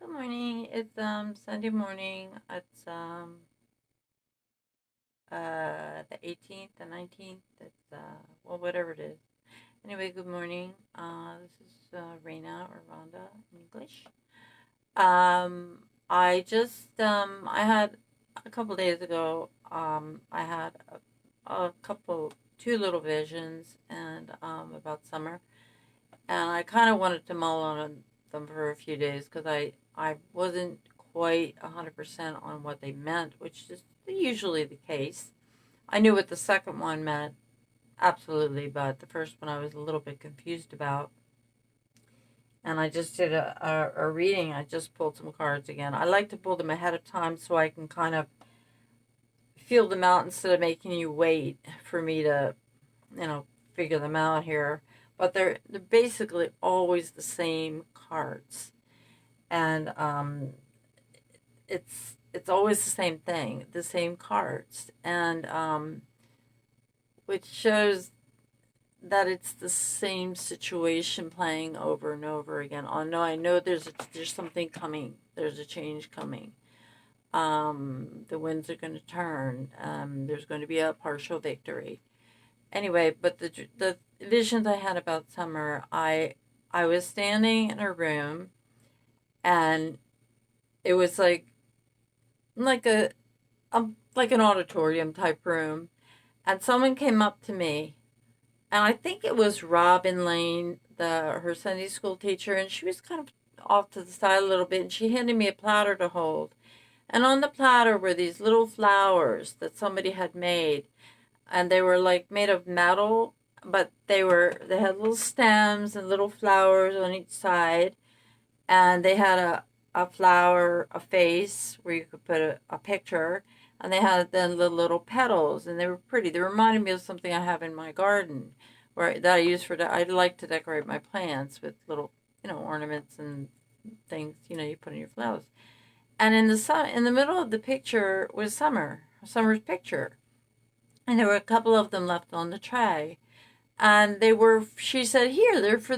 Good morning. It's Sunday morning. It's the 18th, the 19th. It's well, whatever it is. Anyway, good morning. This is Reina or Rhonda in English. I just I had a couple days ago. I had a couple two little visions and about summer, and I kind of wanted to mull on them for a few days because I wasn't quite 100% on what they meant, which is usually the case. I knew what the second one meant, absolutely, but the first one I was a little bit confused about. And I just did a reading. I just pulled some cards again. I like to pull them ahead of time so I can kind of feel them out instead of making you wait for me to, you know, figure them out here. But they're basically always the same cards, and it's always the same thing, the same cards, and which shows that it's the same situation playing over and over again. Oh no, I know there's something coming. There's a change coming. The winds are going to turn. There's going to be a partial victory. Anyway, but the visions I had about summer, I was standing in a room, and it was like like an auditorium type room, and someone came up to me, and I think it was Robin Lane, the her Sunday school teacher, and she was kind of off to the side a little bit, and she handed me a platter to hold, and on the platter were these little flowers that somebody had made, and they were like made of metal, but they had little stems and little flowers on each side, and they had a flower, a face where you could put a picture, and they had then the little petals, and they were pretty. They reminded me of something I have in my garden, where that I use I like to decorate my plants with little, ornaments and things, you put in your flowers. And in the middle of the picture was summer's picture, and there were a couple of them left on the tray, and she said, here, they're for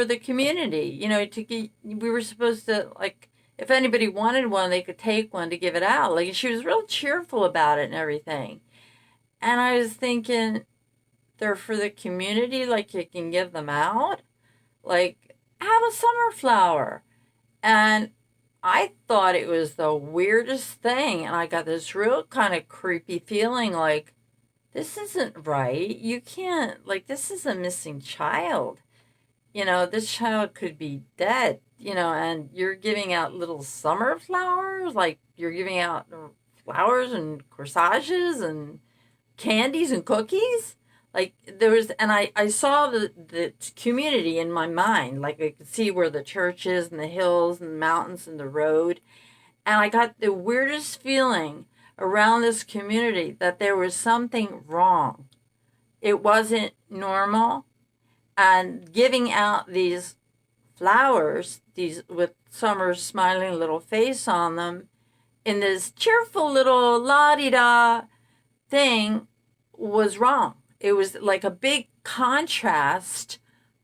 the community, to get, we were supposed to, like, if anybody wanted one, they could take one to give it out. Like, she was real cheerful about it and everything. And I was thinking, they're for the community, like you can give them out, like, have a summer flower. And I thought it was the weirdest thing, and I got this real kind of creepy feeling, like, this isn't right. You can't, like, this is a missing child. This child could be dead, and you're giving out little summer flowers, like you're giving out flowers and corsages and candies and cookies. Like, and I saw the community in my mind. Like, I could see where the church is and the hills and the mountains and the road. And I got the weirdest feeling around this community that there was something wrong. It wasn't normal. And giving out these flowers, these with summer's smiling little face on them, in this cheerful little la di da thing, was wrong. It was like a big contrast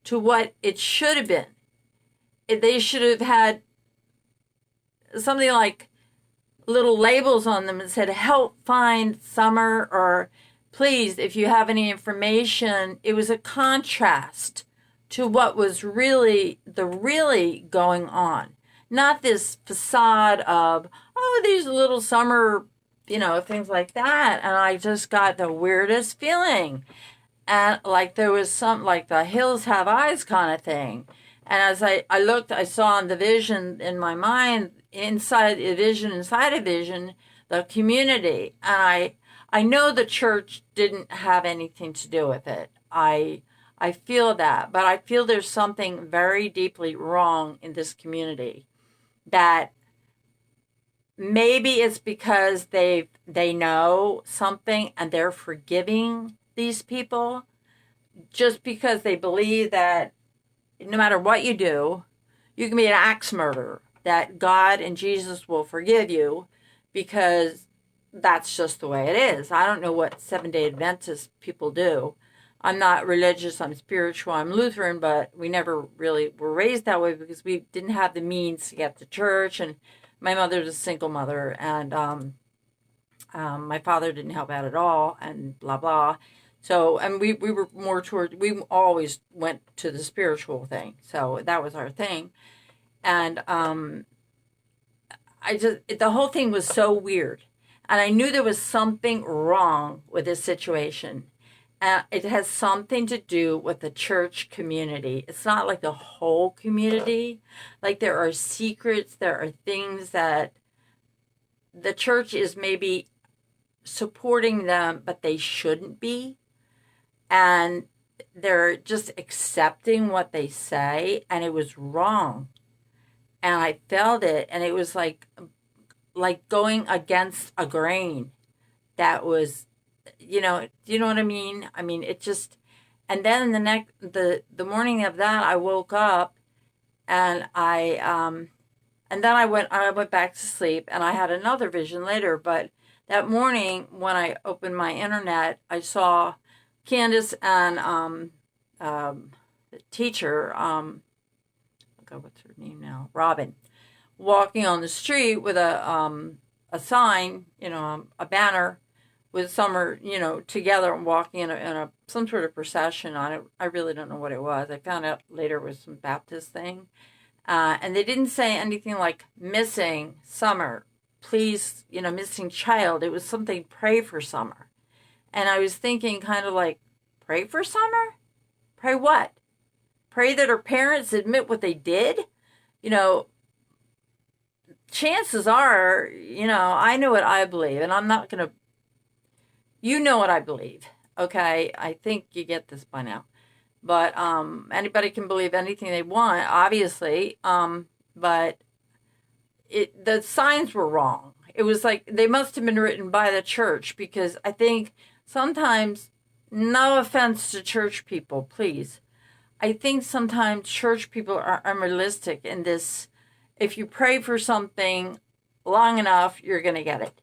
to what it should have been. They should have had something like little labels on them that said, help find summer, or please, if you have any information. It was a contrast to what was really going on. Not this facade of, oh, these little summer, things like that. And I just got the weirdest feeling. And like there was some, like the hills have eyes kind of thing. And as I looked, I saw in the vision in my mind, inside a vision, the community. And I know the church didn't have anything to do with it. I feel that, but I feel there's something very deeply wrong in this community, that maybe it's because they know something and they're forgiving these people just because they believe that no matter what you do, you can be an axe murderer, that God and Jesus will forgive you because that's just the way it is. I don't know what Seventh-day Adventist people do. I'm not religious, I'm spiritual, I'm Lutheran, but we never really were raised that way because we didn't have the means to get to church. And my mother's a single mother, and my father didn't help out at all, and blah, blah. So, and we were more toward, we always went to the spiritual thing. So that was our thing. And the whole thing was so weird. And I knew there was something wrong with this situation. And it has something to do with the church community. It's not like the whole community. Like there are secrets, there are things that the church is maybe supporting them, but they shouldn't be. And they're just accepting what they say, and it was wrong. And I felt it, and it was like going against a grain that was, do you know what I mean? I mean, it just, and then the morning of that, I woke up, and and then I went back to sleep, and I had another vision later. But that morning, when I opened my internet, I saw Candace and the teacher, oh God, what's her name now? Robin, walking on the street with a sign, a banner with some together and walking in a some sort of procession on it. I really don't know what it was. I found out later it was some Baptist thing. And they didn't say anything like missing Summer, please, missing child. It was something, pray for Summer. And I was thinking kind of like, pray for Summer? Pray what? Pray that her parents admit what they did? Chances are, I know what I believe, and I'm not going to, what I believe, okay? I think you get this by now. But anybody can believe anything they want, obviously. But the signs were wrong. It was like they must have been written by the church, because I think sometimes, no offense to church people, please, I think sometimes church people are unrealistic in this. If you pray for something long enough, you're going to get it.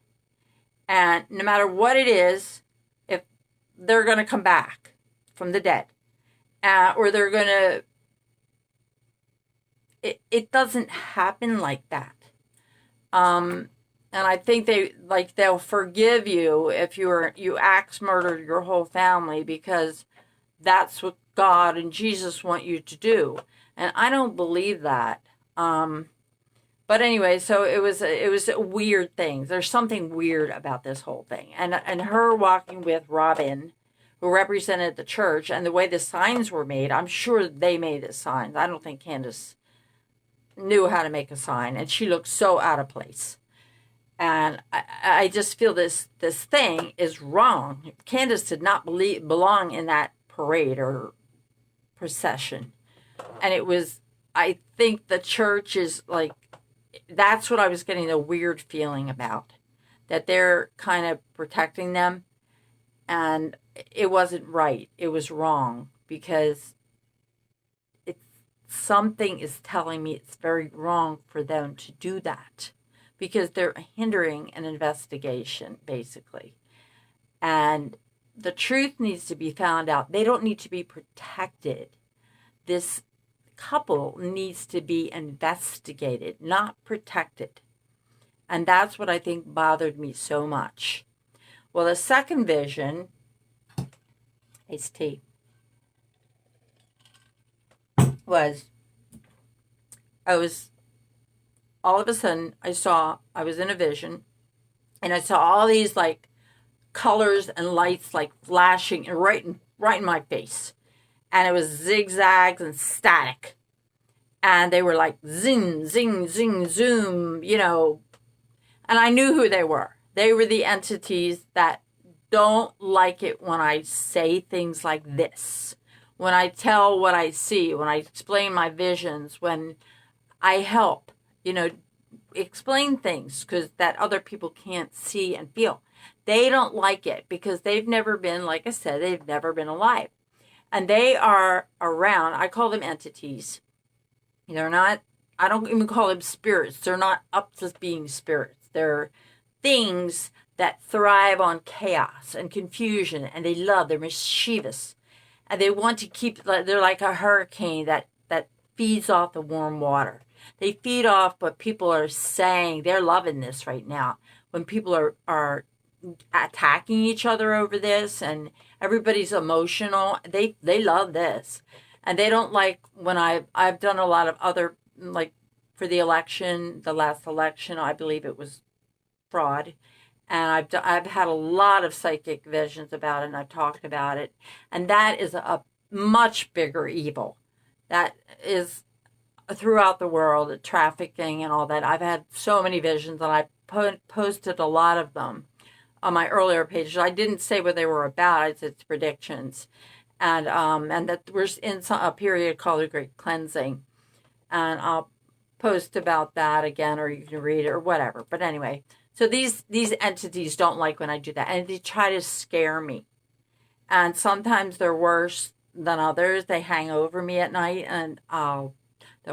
And no matter what it is, if they're going to come back from the dead, or they're going to, it doesn't happen like that. And I think they'll forgive you if you axe murdered your whole family, because that's what God and Jesus want you to do. And I don't believe that. But anyway, so it was a weird thing. There's something weird about this whole thing. And her walking with Robin, who represented the church, and the way the signs were made, I'm sure they made the signs. I don't think Candace knew how to make a sign, and she looked so out of place. And I just feel this thing is wrong. Candace did not belong in that parade or procession. And it was, I think the church is like, that's what I was getting a weird feeling about. That they're kind of protecting them. And it wasn't right. It was wrong, because something is telling me it's very wrong for them to do that, because they're hindering an investigation, basically. And the truth needs to be found out. They don't need to be protected. This couple needs to be investigated, not protected. And that's what I think bothered me so much. Well, the second vision, iced tea, was all of a sudden, I was in a vision, and I saw all these like colors and lights like flashing and right in my face. And it was zigzags and static. And they were like zing, zing, zing, zoom, And I knew who they were. They were the entities that don't like it when I say things like this. When I tell what I see, when I explain my visions, when I help, explain things because that other people can't see and feel. They don't like it because they've never been, like I said, they've never been alive. And they are around. I call them entities. They're not, I don't even call them spirits. They're not up to being spirits. They're things that thrive on chaos and confusion, and they're mischievous. and they want to keep, they're like a hurricane that feeds off the warm water. They feed off what people are saying. They're loving this right now. When people are attacking each other over this and everybody's emotional, they love this. And they don't like when I've done a lot of other, like for the election, the last election, I believe it was fraud. And I've had a lot of psychic visions about it, and I've talked about it. And that is a much bigger evil. That is throughout the world, trafficking and all that. I've had so many visions, and I posted a lot of them on my earlier pages. I didn't say what they were about. I said predictions, and that we're in a period called the Great Cleansing, and I'll post about that again, or you can read it or whatever. But anyway, so these entities don't like when I do that, and they try to scare me. And sometimes they're worse than others. They hang over me at night, and they'll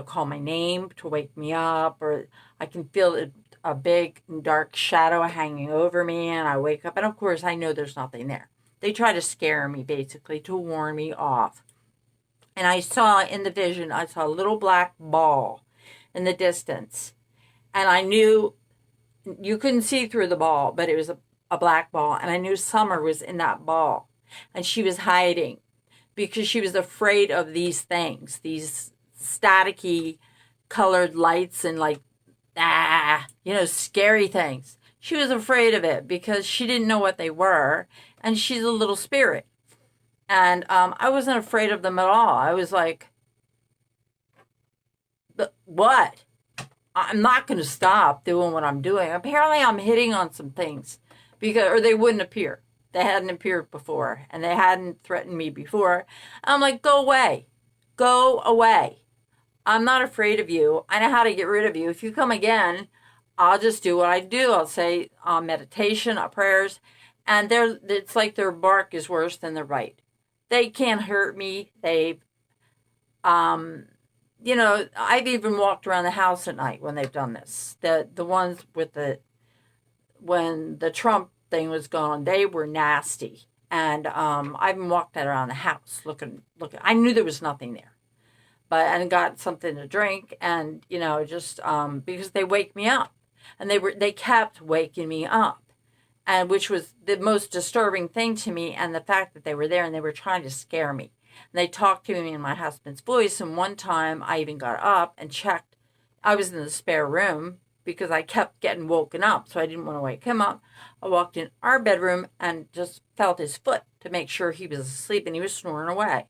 call my name to wake me up, or I can feel a big dark shadow hanging over me, and I wake up, and of course I know there's nothing there. They try to scare me, basically, to warn me off. And I saw in the vision, I saw a little black ball in the distance, and I knew you couldn't see through the ball, but it was a black ball, and I knew Summer was in that ball, and she was hiding because she was afraid of these things, these staticky colored lights and like scary things. She was afraid of it because she didn't know what they were, and she's a little spirit. And I wasn't afraid of them at all. I was like, what? I'm not going to stop doing what I'm doing. Apparently I'm hitting on some things or they wouldn't appear. They hadn't appeared before, and they hadn't threatened me before. I'm like, go away. Go away. I'm not afraid of you. I know how to get rid of you. If you come again, I'll just do what I do. I'll say meditation, prayers, and it's like their bark is worse than their bite. They can't hurt me. I've even walked around the house at night when they've done this. The ones when the Trump thing was going, they were nasty. And I even walked around the house looking. I knew there was nothing there. And got something to drink, and just because they wake me up, and they kept waking me up, and which was the most disturbing thing to me, and the fact that they were there and they were trying to scare me, and they talked to me in my husband's voice. And one time I even got up and checked. I was in the spare room because I kept getting woken up, so I didn't want to wake him up. I walked in our bedroom and just felt his foot to make sure he was asleep, and he was snoring away.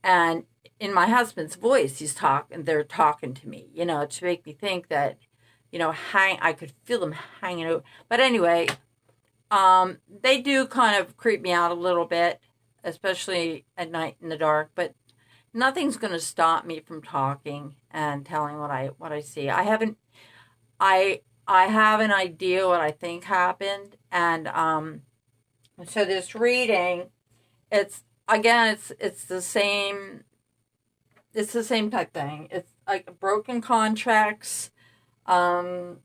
And in my husband's voice, they're talking to me, to make me think that, I could feel them hanging over. But anyway, they do kind of creep me out a little bit, especially at night in the dark, but nothing's going to stop me from talking and telling what I see. I have an idea what I think happened. And, so this reading, it's the same. It's the same type thing. It's like broken contracts, anything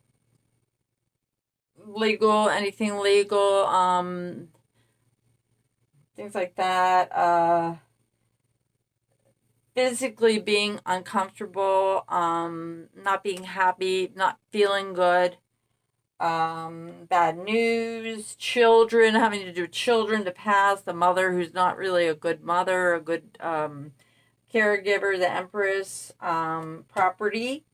legal, things like that. Physically being uncomfortable, not being happy, not feeling good, bad news, children, having to do with children to pass, the mother who's not really a good mother, a good caregiver, the Empress, property,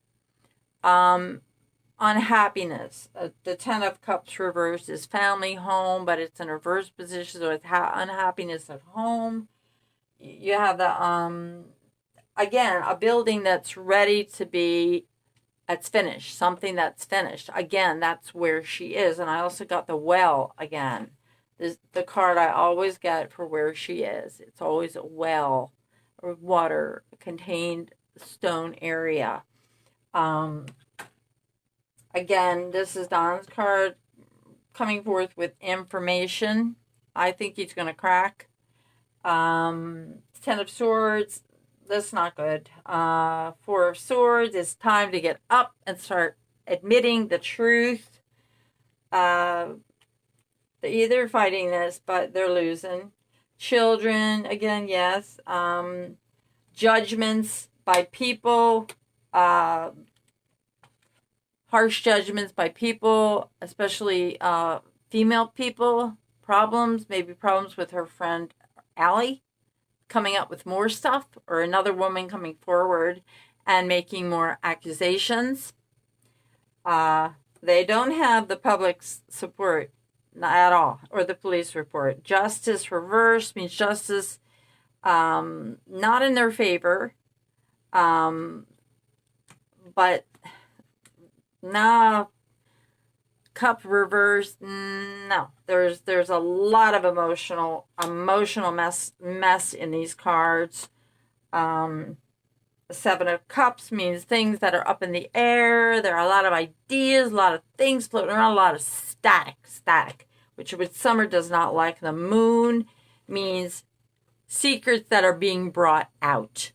unhappiness. The Ten of Cups reversed is family, home, but it's in reverse position, so it's unhappiness at home. You have the, again, a building that's ready to be, that's finished, something that's finished. Again, that's where she is. And I also got the well again. This the card I always get for where she is. It's always a well or water contained stone area. Again, this is Don's card coming forth with information. I think he's going to crack. Ten of Swords, that's not good. Four of Swords, it's time to get up and start admitting the truth. They're either fighting this, but they're losing. children, again, yes. Judgments by people, uh, harsh judgments by people, especially female people. Problems, maybe problems with her friend Allie coming up with more stuff, or another woman coming forward and making more accusations. Uh, they don't have the public's support, not at all, or the police report. Justice reversed means justice not in their favor, um, but now cup reversed. No, there's a lot of emotional mess in these cards. The Seven of Cups means things that are up in the air. There are a lot of ideas, a lot of things floating around, a lot of static, which Summer does not like. The Moon means secrets that are being brought out.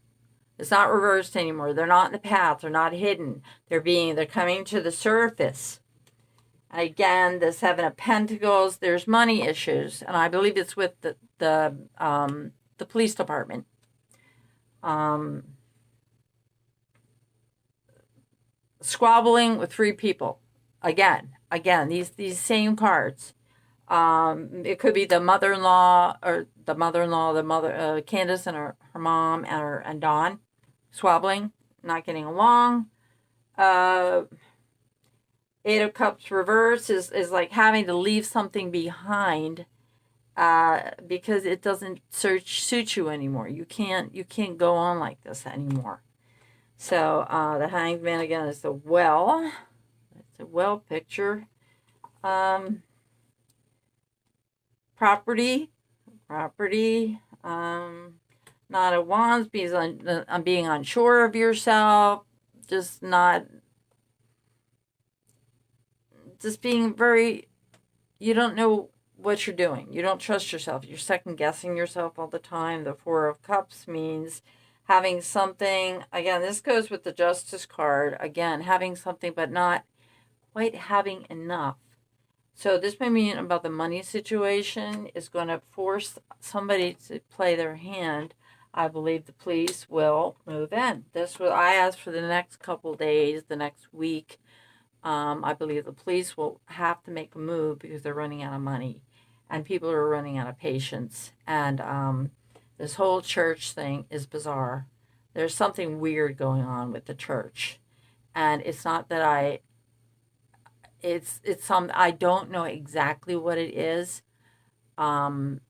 It's not reversed anymore. They're not in the path. They're not hidden. They're coming to the surface. And again, the Seven of Pentacles. There's money issues, and I believe it's with the police department. Squabbling with 3 people. Again, these same cards. It could be the mother-in-law, Candace and her mom and Dawn, squabbling, not getting along. 8 of Cups reverse is like having to leave something behind because it doesn't suit you anymore. You can't go on like this anymore. So the Hanged Man again is the well. It's a well picture. Property. Nine of Wands means being unsure of yourself. Just being very, you don't know what you're doing. You don't trust yourself. You're second guessing yourself all the time. The Four of Cups means having something, again, this goes with the Justice card, again, having something but not quite having enough. So this may mean about the money situation is going to force somebody to play their hand. I believe the police will move in. I asked for the next couple days, the next week. I believe the police will have to make a move because they're running out of money and people are running out of patience. And this whole church thing is bizarre. There's something weird going on with the church. And it's not that it's some, I don't know exactly what it is. And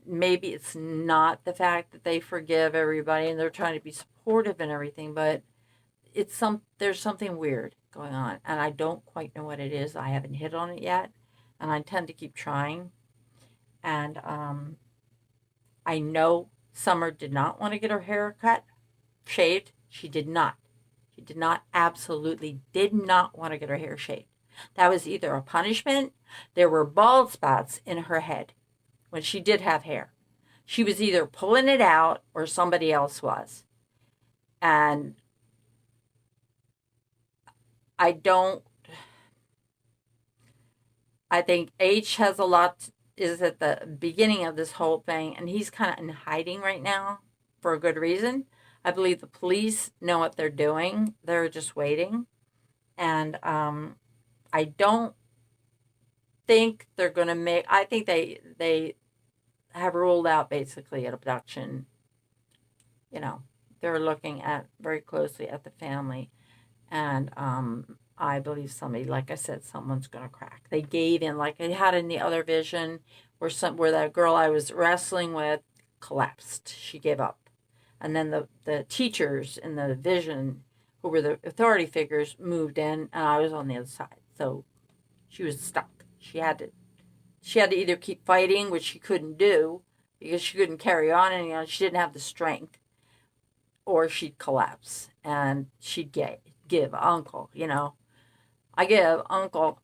maybe it's not the fact that they forgive everybody and they're trying to be supportive and everything, but there's something weird going on, and I don't quite know what it is. I haven't hit on it yet, and I intend to keep trying. And I know Summer did not want to get her hair cut, shaved. She did not. Absolutely did not want to get her hair shaved. That was either a punishment. There were bald spots in her head when she did have hair. She was either pulling it out or somebody else was. And I think H has a lot, is at the beginning of this whole thing, and he's kind of in hiding right now for a good reason. I believe the police know what they're doing. They're just waiting. And I don't think they're going to I think they have ruled out basically an abduction. They're looking very closely at the family. And I believe like I said, someone's going to crack. They gave in, like I had in the other vision, where that girl I was wrestling with collapsed. She gave up. And then the teachers in the vision, who were the authority figures, moved in, and I was on the other side. So she was stuck. She had to either keep fighting, which she couldn't do because she couldn't carry on, and she didn't have the strength, or she'd collapse and she'd give uncle. I give uncle.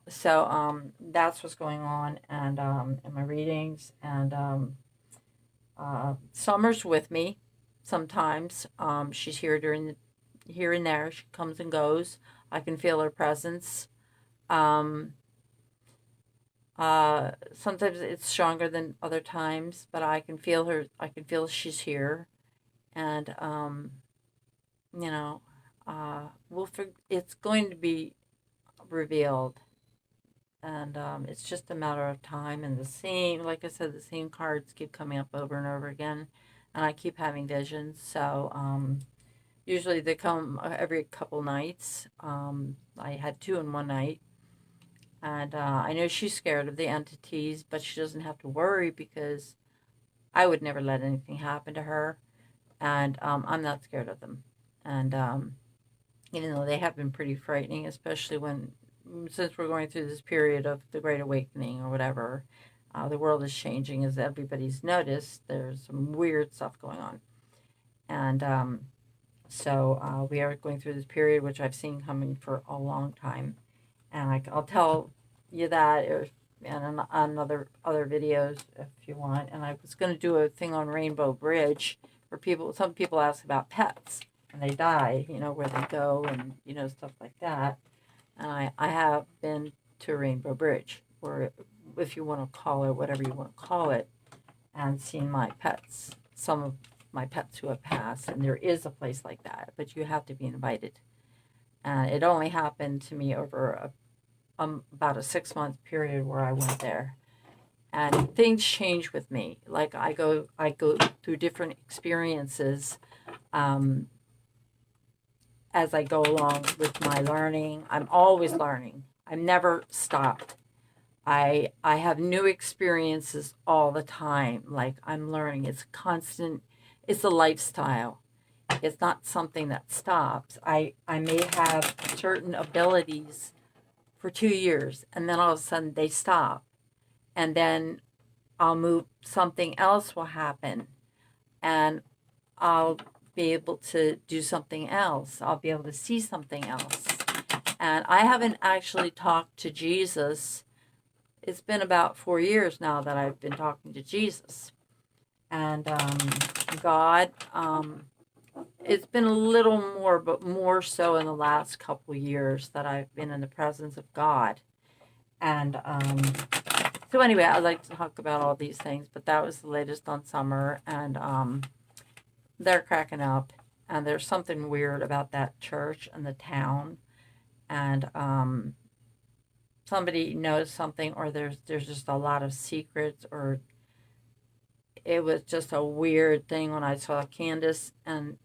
So that's what's going on, and in my readings. And Summer's with me sometimes. She's here here and there. She comes and goes. I can feel her presence. Sometimes it's stronger than other times, but I can feel her. I can feel she's here, and you know, it's going to be revealed, and it's just a matter of time. And the same, like I said, the same cards keep coming up over and over again, and I keep having visions. So usually they come every couple nights. I had two in one night. And I know she's scared of the entities, but she doesn't have to worry because I would never let anything happen to her. And I'm not scared of them. And even though they have been pretty frightening, especially since we're going through this period of the Great Awakening or whatever, the world is changing, as everybody's noticed. There's some weird stuff going on. And so we are going through this period, which I've seen coming for a long time. And I'll tell you that and on other videos if you want. And I was going to do a thing on Rainbow Bridge for people. Some people ask about pets and they die, where they go and stuff like that. And I have been to Rainbow Bridge, or if you want to call it whatever you want to call it, and seen my pets. Some of my pets who have passed, and there is a place like that, but you have to be invited. And it only happened to me over about a 6-month period where I went there, and things change with me. Like I go through different experiences as I go along with my learning. I'm always learning. I'm never stopped. I have new experiences all the time. Like I'm learning. It's constant. It's a lifestyle. It's not something that stops. I may have certain abilities for 2 years, and then all of a sudden they stop, and then I'll move. Something else will happen, and I'll be able to do something else. I'll be able to see something else. And I haven't actually talked to Jesus. It's been about 4 years now that I've been talking to Jesus. And God, it's been a little more, but more so in the last couple years that I've been in the presence of God. And so anyway, I'd like to talk about all these things, but that was the latest on summer. And they're cracking up. And there's something weird about that church and the town. And somebody knows something, or there's just a lot of secrets, or it was just a weird thing when I saw Candace and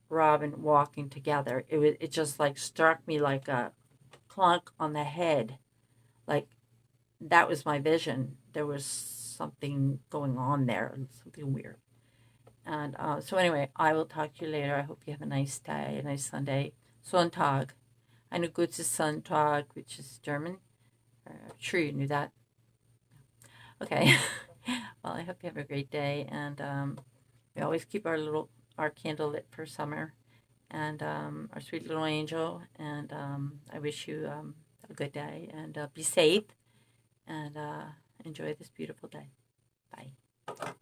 Robin walking together. It just like struck me like a clunk on the head. Like that was my vision. There was something going on there, something weird. And so anyway, I will talk to you later. I hope you have a nice day, a nice Sunday. Sonntag. Eine gute Sonntag, which is German. I'm sure you knew that. Okay. Well, I hope you have a great day, and we always keep our candle lit for summer, and our sweet little angel. And I wish you a good day, and be safe, and enjoy this beautiful day. Bye.